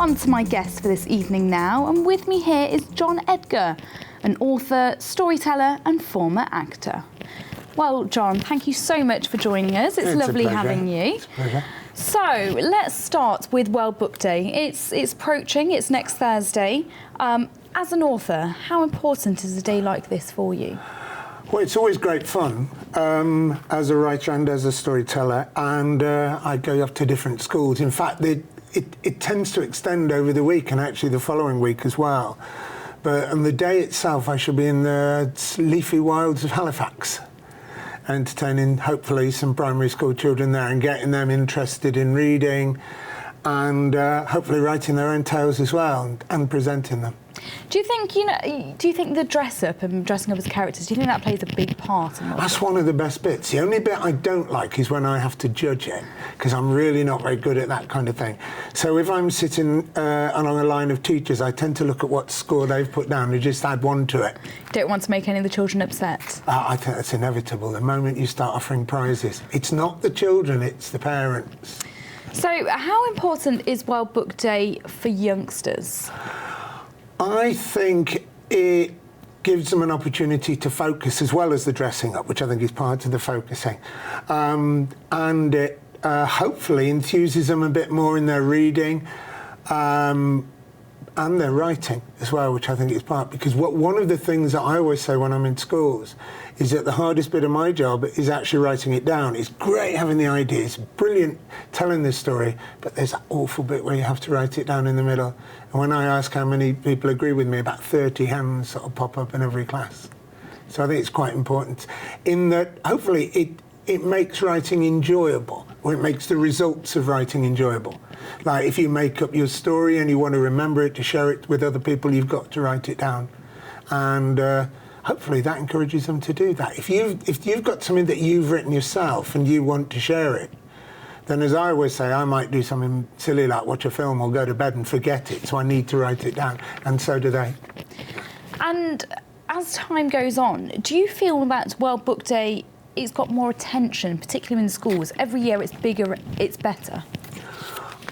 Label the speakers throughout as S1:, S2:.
S1: On to my guest for this evening now, and with me here is John Edgar, an author, storyteller and former actor. Well, John, thank you so much for joining us. It's lovely having you.
S2: It's a pleasure.
S1: So, let's start with World Book Day. It's approaching, it's next Thursday. As an author, how important is a day like this for you?
S2: Well, it's always great fun as a writer and as a storyteller, and I go off to different schools. In fact, it tends to extend over the week and actually the following week as well. But on the day itself, I shall be in the leafy wilds of Halifax, entertaining hopefully some primary school children there and getting them interested in reading and hopefully writing their own tales as well and presenting them.
S1: Do you think, the dress-up and dressing up as characters, do you think that plays a big part in what
S2: That's one of the best bits. The only bit I don't like is when I have to judge it, because I'm really not very good at that kind of thing. So if I'm sitting along a line of teachers, I tend to look at what score they've put down and just add one to it.
S1: Don't want to make any of the children upset?
S2: I think that's inevitable. The moment you start offering prizes, it's not the children, it's the parents.
S1: So how important is World Book Day for youngsters?
S2: I think it gives them an opportunity to focus as well as the dressing up, which I think is part of the focusing. And it hopefully enthuses them a bit more in their reading and their writing as well, which I think is part. Because one of the things that I always say when I'm in schools is that the hardest bit of my job is actually writing it down. It's great having the ideas, brilliant telling this story, but there's that awful bit where you have to write it down in the middle. And when I ask how many people agree with me, about 30 hands sort of pop up in every class. So I think it's quite important in that hopefully it makes writing enjoyable, or it makes the results of writing enjoyable. Like if you make up your story and you want to remember it to share it with other people, you've got to write it down. And hopefully that encourages them to do that. If you've got something that you've written yourself and you want to share it, then as I always say, I might do something silly like watch a film or go to bed and forget it, so I need to write it down, and so do they.
S1: And as time goes on, do you feel that World Book Day, it's got more attention, particularly in schools? Every year it's bigger, it's better.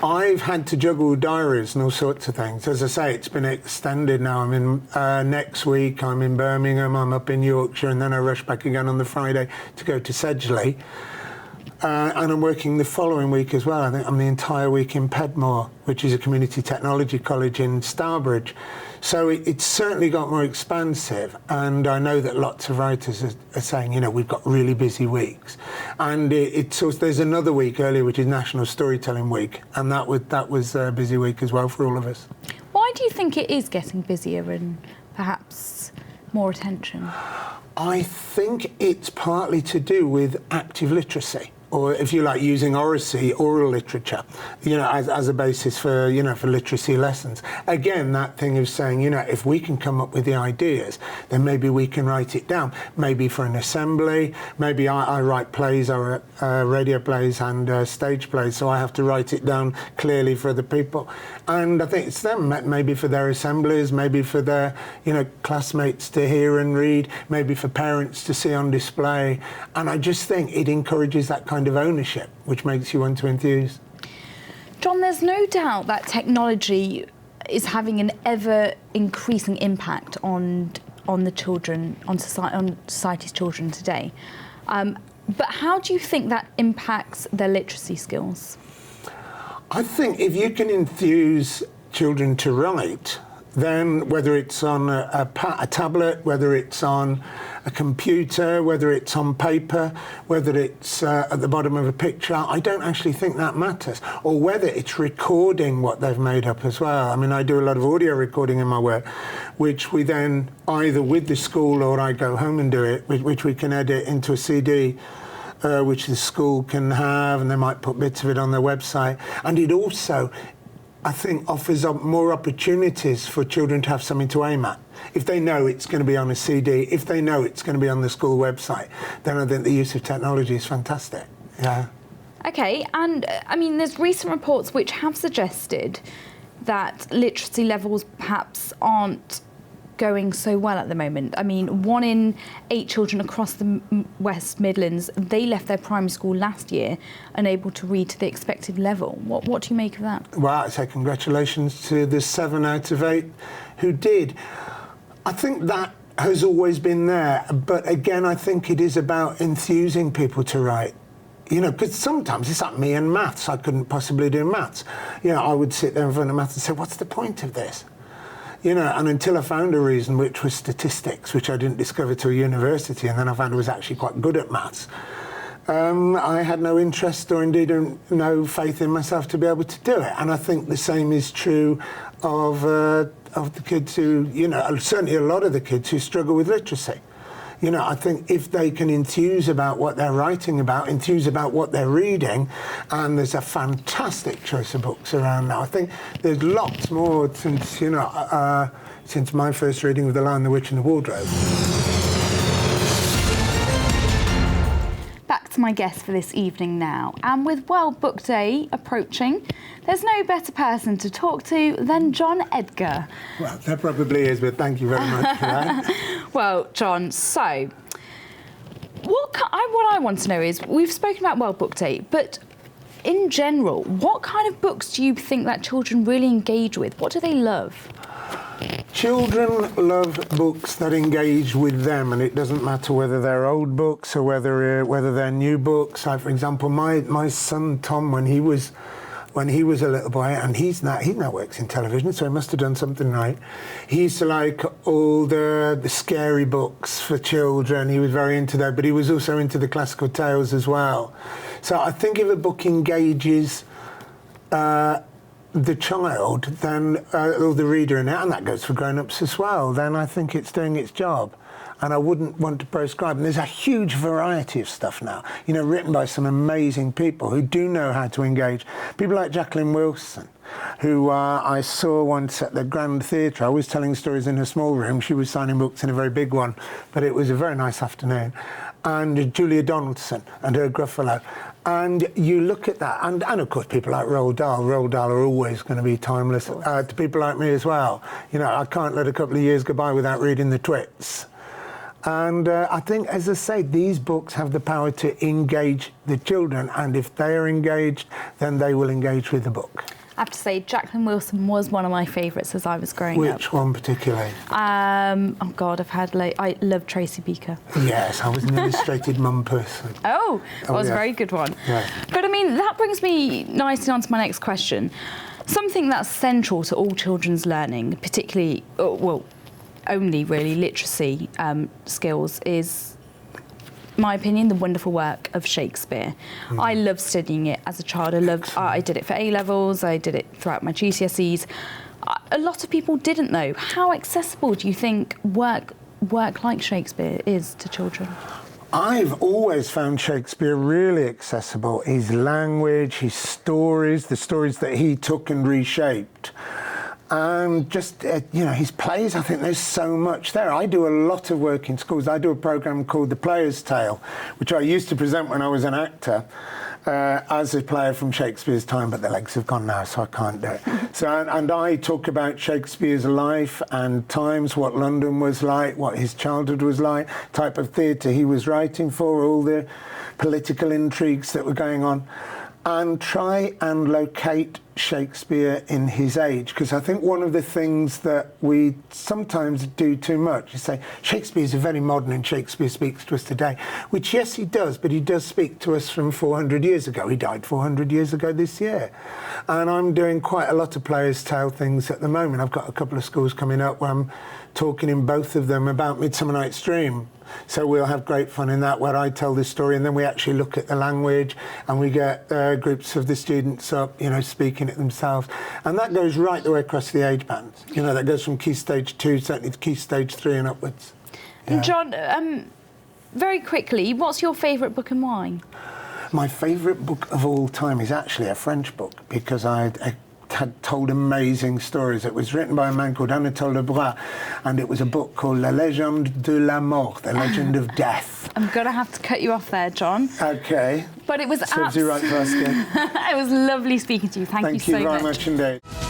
S2: I've had to juggle diaries and all sorts of things. As I say, it's been extended now. I'm in next week, I'm in Birmingham, I'm up in Yorkshire, and then I rush back again on the Friday to go to Sedgley. And I'm working the following week as well. I think I'm the entire week in Pedmore, which is a community technology college in Stourbridge. So it's certainly got more expansive, and I know that lots of writers are saying, we've got really busy weeks. And there's another week earlier, which is National Storytelling Week, and that was a busy week as well for all of us.
S1: Why do you think it is getting busier and perhaps more attention?
S2: I think it's partly to do with active literacy, or if you like, using oracy, oral literature, as a basis for, for literacy lessons. Again, that thing of saying, if we can come up with the ideas, then maybe we can write it down. Maybe for an assembly, maybe I write plays, or radio plays and stage plays, so I have to write it down clearly for other people. And I think it's them, maybe for their assemblies, maybe for their, classmates to hear and read, maybe for parents to see on display. And I just think it encourages that kind of ownership, which makes you want to enthuse.
S1: John, there's no doubt that technology is having an ever-increasing impact on the children, on society's children today. But how do you think that impacts their literacy skills?
S2: I think if you can enthuse children to write, then whether it's on a tablet, whether it's on a computer, whether it's on paper, whether it's at the bottom of a picture, I don't actually think that matters. Or whether it's recording what they've made up as well. I mean, I do a lot of audio recording in my work, which we then either with the school or I go home and do it, which we can edit into a CD. Which the school can have, and they might put bits of it on their website. And it also, I think, offers up more opportunities for children to have something to aim at. If they know it's going to be on a CD, if they know it's going to be on the school website, then I think the use of technology is fantastic. Yeah.
S1: Okay, and there's recent reports which have suggested that literacy levels perhaps aren't going so well at the moment. I mean, 1 in 8 children across the West Midlands, they left their primary school last year unable to read to the expected level. What do you make of that?
S2: Well, I'd say congratulations to the 7 out of 8 who did. I think that has always been there, but again, I think it is about enthusing people to write. You know, because sometimes it's like me and maths. I couldn't possibly do maths. You know, I would sit there in front of maths and say, what's the point of this? You know, and until I found a reason, which was statistics, which I didn't discover till university, and then I found I was actually quite good at maths, I had no interest or indeed no faith in myself to be able to do it. And I think the same is true of the kids who, you know, certainly a lot of the kids who struggle with literacy. You know, I think if they can enthuse about what they're writing about, enthuse about what they're reading, and there's a fantastic choice of books around now. I think there's lots more since, you know, since my first reading of The Lion, the Witch and the Wardrobe.
S1: Back to my guest for this evening now. And with World Book Day approaching, there's no better person to talk to than John Edgar.
S2: Well, there probably is, but thank you very much for that.
S1: Well, John, so what I want to know is, we've spoken about World Book Day, but in general, what kind of books do you think that children really engage with? What do they love?
S2: Children love books that engage with them, and it doesn't matter whether they're old books or whether they're new books. For example, my son Tom, when he was a little boy, and he now works in television, so he must have done something right. He used to like all the scary books for children. He was very into that, but he was also into the classical tales as well. So I think if a book engages the child, then or the reader in it, and that goes for grown-ups as well, then I think it's doing its job. And I wouldn't want to prescribe. And there's a huge variety of stuff now, you know, written by some amazing people who do know how to engage. People like Jacqueline Wilson, who I saw once at the Grand Theatre. I was telling stories in a small room. She was signing books in a very big one, but it was a very nice afternoon. And Julia Donaldson and her Gruffalo. And you look at that, and of course people like Roald Dahl. Roald Dahl are always going to be timeless to people like me as well. You know, I can't let a couple of years go by without reading the Twits. And I think, as I say, these books have the power to engage the children, and if they are engaged, then they will engage with the book.
S1: I have to say, Jacqueline Wilson was one of my favourites as I was growing up.
S2: Which one particularly?
S1: Oh God, I love Tracy Beaker.
S2: Yes, I was an illustrated mum person.
S1: Oh, that was a very good one.
S2: Yeah.
S1: But I mean, that brings me nicely on to my next question. Something that's central to all children's learning, particularly, only really literacy skills, is, my opinion, the wonderful work of Shakespeare. I loved studying it as a child. I did it for A-levels, I did it throughout my GCSEs. A lot of people didn't know. How accessible do you think work like Shakespeare is to children?
S2: I've always found Shakespeare really accessible. His language, his stories, the stories that he took and reshaped. And just, you know, his plays, I think there's so much there. I do a lot of work in schools. I do a programme called The Player's Tale, which I used to present when I was an actor as a player from Shakespeare's time, but the legs have gone now, so I can't do it. And I talk about Shakespeare's life and times, what London was like, what his childhood was like, type of theatre he was writing for, all the political intrigues that were going on, and try and locate Shakespeare in his age, because I think one of the things that we sometimes do too much is say Shakespeare is very modern and Shakespeare speaks to us today, which yes he does, but he does speak to us from 400 years ago. He died 400 years ago this year. And I'm doing quite a lot of Players' Tale things at the moment. I've got a couple of schools coming up where I'm talking in both of them about Midsummer Night's Dream. So we'll have great fun in that, where I tell the story and then we actually look at the language and we get groups of the students up, you know, speaking it themselves. And that goes right the way across the age bands. You know, that goes from Key Stage 2 certainly to Key Stage 3 and upwards. Yeah.
S1: And John, very quickly, what's your favourite book and why?
S2: My favourite book of all time is actually a French book, because I had told amazing stories. It was written by a man called Anatole Lebras, and it was a book called La Légende de la Mort, The Legend of Death.
S1: I'm going to have to cut you off there, John.
S2: OK.
S1: But it was
S2: Serves you right for asking.
S1: It was lovely speaking to you. Thank you so much.
S2: Thank you very much indeed.